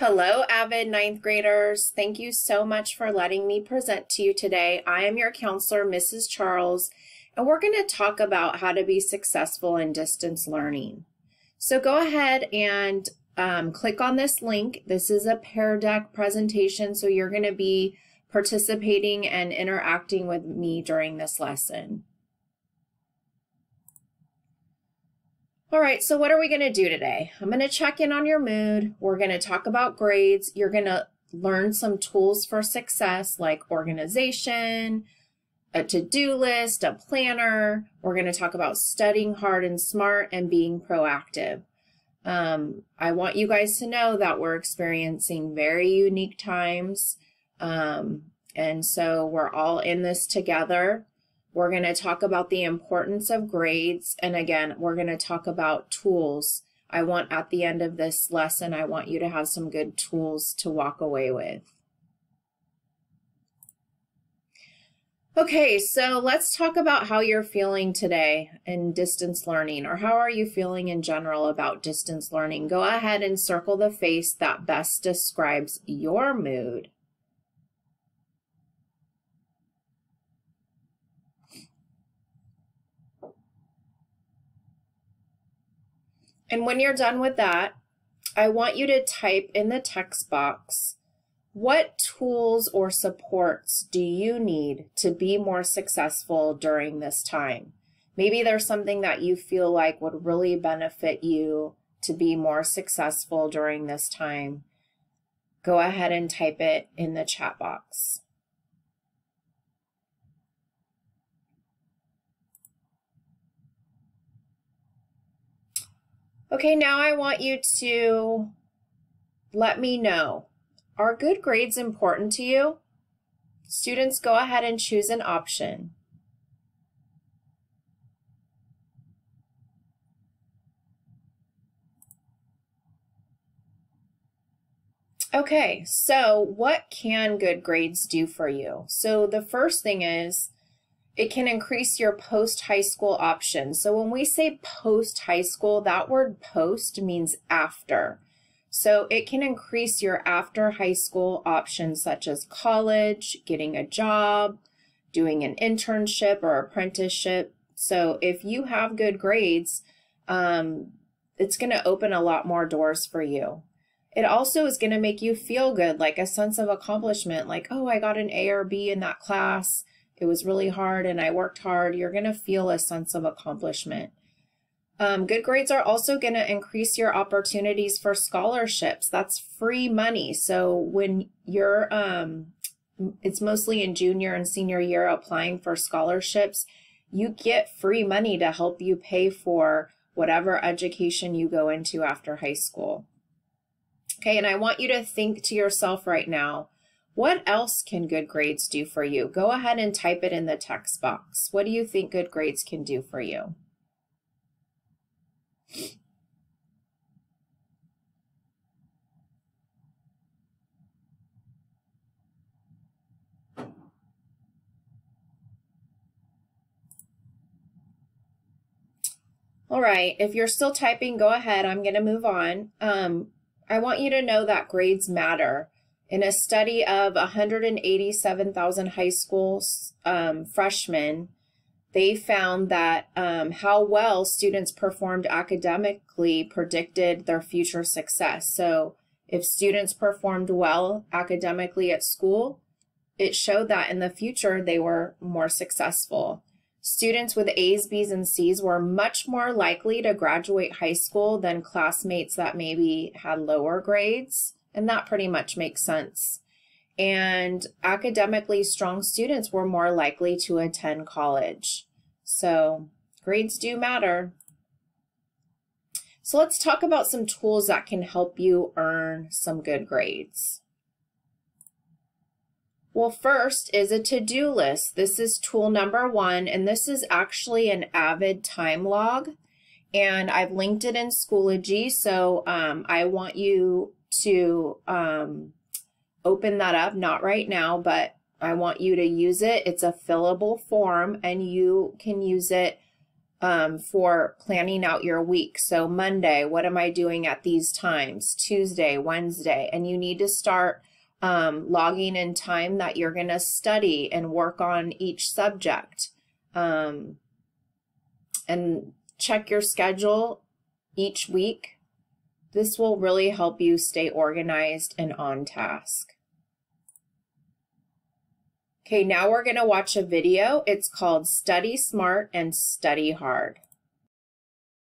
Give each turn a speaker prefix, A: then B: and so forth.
A: Hello, Avid ninth graders. Thank you so much for letting me present to you today. I am your counselor, Mrs. Charles, and we're going to talk about how to be successful in distance learning. So go ahead and click on this link. This is a Pear Deck presentation, so you're going to be participating and interacting with me during this lesson. All right, so what are we going to do today? I'm going to check in on your mood. We're going to talk about grades. You're going to learn some tools for success like organization, a to-do list, a planner. We're going to talk about studying hard and smart and being proactive. I want you guys to know that we're experiencing very unique times, and so we're all in this together. We're going to talk about the importance of grades, and again, we're going to talk about tools. I want at the end of this lesson, I want you to have some good tools to walk away with. Okay, so let's talk about how you're feeling today in distance learning, or how are you feeling in general about distance learning? Go ahead and circle the face that best describes your mood. And when you're done with that, I want you to type in the text box, what tools or supports do you need to be more successful during this time? Maybe there's something that you feel like would really benefit you to be more successful during this time. Go ahead and type it in the chat box. Okay, now I want you to let me know, are good grades important to you? Students, go ahead and choose an option. Okay, so what can good grades do for you? So the first thing is, it can increase your post-high school options. So when we say post-high school, that word post means after. So it can increase your after high school options such as college, getting a job, doing an internship or apprenticeship. So if you have good grades, it's going to open a lot more doors for you. It also is going to make you feel good, like a sense of accomplishment, like, oh, I got an A or B in that class. It was really hard and I worked hard. You're going to feel a sense of accomplishment. Good grades are also going to increase your opportunities for scholarships. That's free money. So when you're, it's mostly in junior and senior year applying for scholarships, you get free money to help you pay for whatever education you go into after high school. Okay, and I want you to think to yourself right now, what else can good grades do for you? Go ahead and type it in the text box. What do you think good grades can do for you? All right, if you're still typing, go ahead. I'm going to move on. I want you to know that grades matter. In a study of 187,000 high school freshmen, they found that how well students performed academically predicted their future success. So if students performed well academically at school, it showed that in the future they were more successful. Students with A's, B's, and C's were much more likely to graduate high school than classmates that maybe had lower grades. And that pretty much makes sense. And academically strong students were more likely to attend college. So grades do matter. So let's talk about some tools that can help you earn some good grades. Well, first is a to-do list. This is tool number 1, and this is actually an Avid time log. And I've linked it in Schoology, so I want you to open that up, not right now, but I want you to use it. It's a fillable form and you can use it for planning out your week. So Monday, what am I doing at these times? Tuesday, Wednesday, and you need to start logging in time that you're going to study and work on each subject. And check your schedule each week. This will really help you stay organized and on task. Okay, now we're going to watch a video. It's called Study Smart and Study Hard.